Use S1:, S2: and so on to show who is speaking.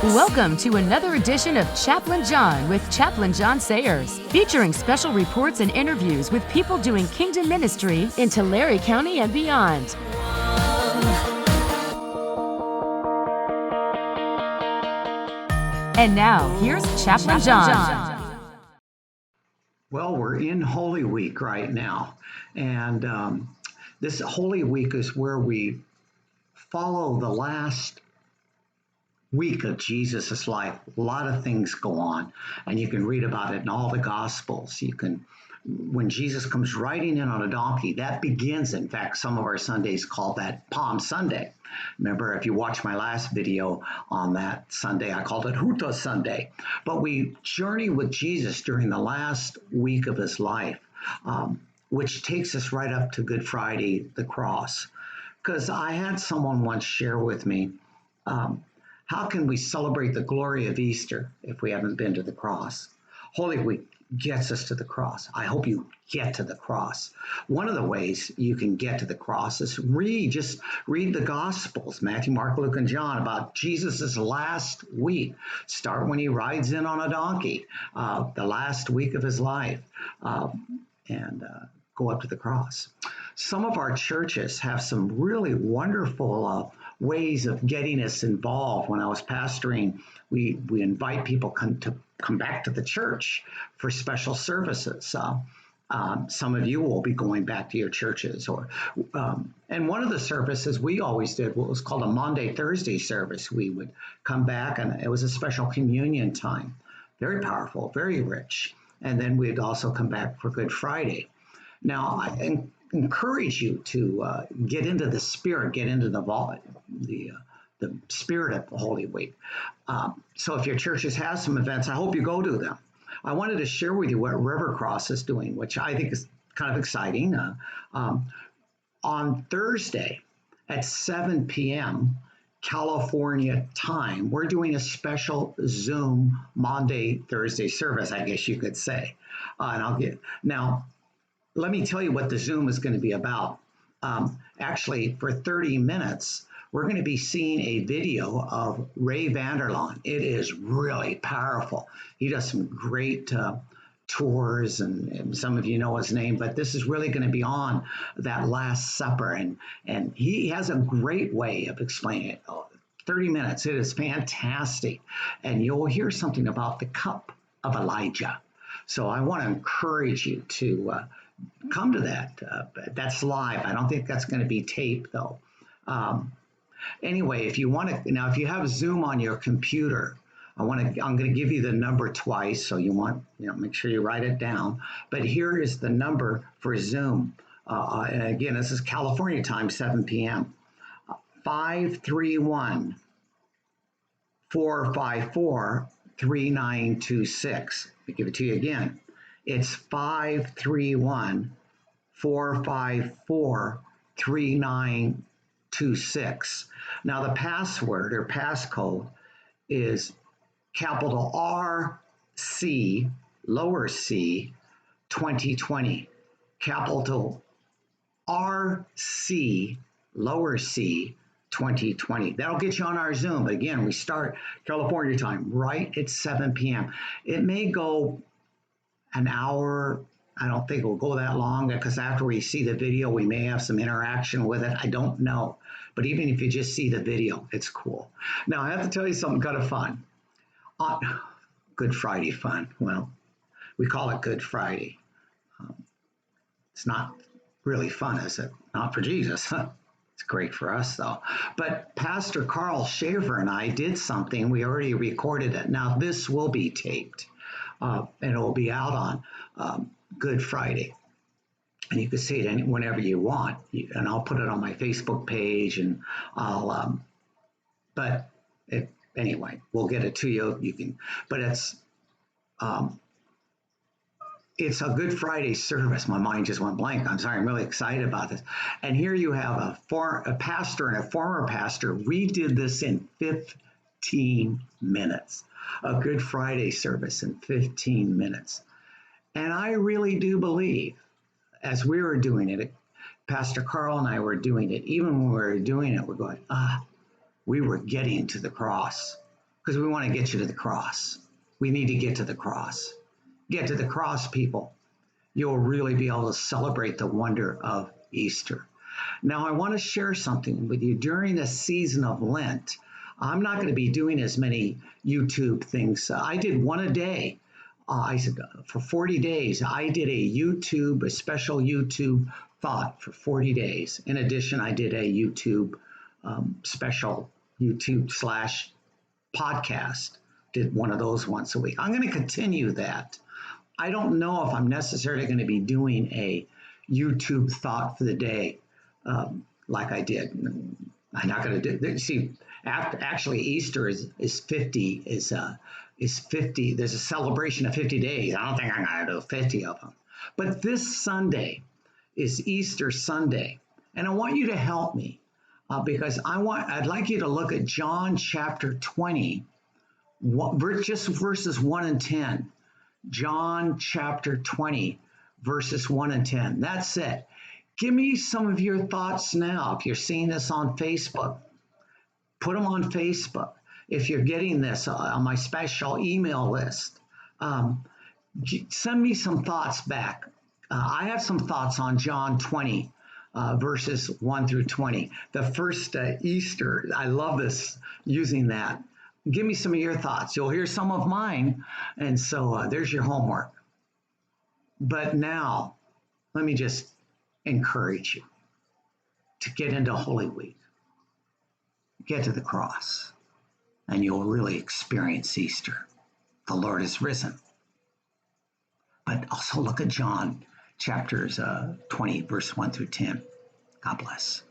S1: Welcome to another edition of Chaplain John with Chaplain John Sayers, featuring special reports and interviews with people doing kingdom ministry in Tulare County and beyond. And now, here's Chaplain John.
S2: Well, we're in Holy Week right now, and this Holy Week is where we follow the last week of Jesus' life. A lot of things go on, and you can read about it in all the Gospels. When Jesus comes riding in on a donkey, that begins, in fact, some of our Sundays call that Palm Sunday. Remember, if you watch my last video on that Sunday, I called it Huta Sunday. But we journey with Jesus during the last week of his life, which takes us right up to Good Friday, the cross. Because I had someone once share with me, how can we celebrate the glory of Easter if we haven't been to the cross? Holy Week gets us to the cross. I hope you get to the cross. One of the ways you can get to the cross is just read the Gospels, Matthew, Mark, Luke, and John, about Jesus's last week. Start when he rides in on a donkey, the last week of his life, and go up to the cross. Some of our churches have some really wonderful ways of getting us involved. When I was pastoring, we invite people to come back to the church for special services. Some of you will be going back to your churches, and one of the services we always did what was called a Maundy Thursday service. We would come back, and it was a special communion time, very powerful, very rich. And then we'd also come back for Good Friday. Now, I encourage you to get into the spirit, get into the spirit of Holy Week. So if your churches have some events, I hope you go to them. I wanted to share with you what River Cross is doing, which I think is kind of exciting. On Thursday at 7 p.m. California time, we're doing a special Zoom Maundy Thursday service, I guess you could say. Now, let me tell you what the Zoom is going to be about. Actually, for 30 minutes, we're going to be seeing a video of Ray Vander Laan. It is really powerful. He does some great tours, and some of you know his name, but this is really going to be on that Last Supper, and he has a great way of explaining it. 30 minutes, it is fantastic, and you'll hear something about the cup of Elijah. So I want to encourage you to come to that. That's live. I don't think that's going to be taped, though. Anyway, if you have Zoom on your computer, I'm going to give you the number twice, so make sure you write it down. But here is the number for Zoom. And again, this is California time, 7 p.m. 531-454-3926. Let me give it to you again. It's 531-454-3926. Now, the password or passcode is capital RC, lower C, 2020. Capital RC, lower C, 2020. That'll get you on our Zoom. But again, we start California time right at 7 p.m. It may go an hour. I don't think it will go that long, because after we see the video, we may have some interaction with it. I don't know. But even if you just see the video, it's cool. Now, I have to tell you something kind of fun. Good Friday fun. Well, we call it Good Friday. It's not really fun, is it? Not for Jesus. It's great for us, though. But Pastor Carl Shaver and I did something. We already recorded it. Now, this will be taped, and it will be out on Good Friday. And you can see it whenever you want. And I'll put it on my Facebook page, and anyway, we'll get it to you. But it's a Good Friday service. My mind just went blank. I'm sorry. I'm really excited about this. And here you have a pastor and a former pastor. We did this in 15 minutes. A Good Friday service in 15 minutes. And I really do believe, as we were doing it, Pastor Carl and I were doing it, even when we were doing it, we're going, we were getting to the cross because we want to get you to the cross. We need to get to the cross. Get to the cross, people. You'll really be able to celebrate the wonder of Easter. Now, I want to share something with you. During the season of Lent, I'm not going to be doing as many YouTube things. I did one a day. I said for 40 days, I did a special YouTube thought for 40 days. In addition, I did a YouTube special YouTube slash podcast. Did one of those once a week. I'm going to continue that. I don't know if I'm necessarily going to be doing a YouTube thought for the day like I did. I'm not going to do. See, actually, Easter is 50 is 50. There's a celebration of 50 days. I don't think I'm going to do 50 of them. But this Sunday is Easter Sunday, and I want you to help me because I'd like you to look at John chapter 20, just verses 1 and 10. John chapter 20, verses 1 and 10. That's it. Give me some of your thoughts now. If you're seeing this on Facebook, put them on Facebook. If you're getting this on my special email list, send me some thoughts back. I have some thoughts on John 20, verses 1 through 20. The first Easter, I love this, using that. Give me some of your thoughts. You'll hear some of mine. And so there's your homework. But now, let me just encourage you to get into Holy Week. Get to the cross, and you'll really experience Easter. The Lord is risen. But also look at John chapters 20, verse 1 through 10. God bless.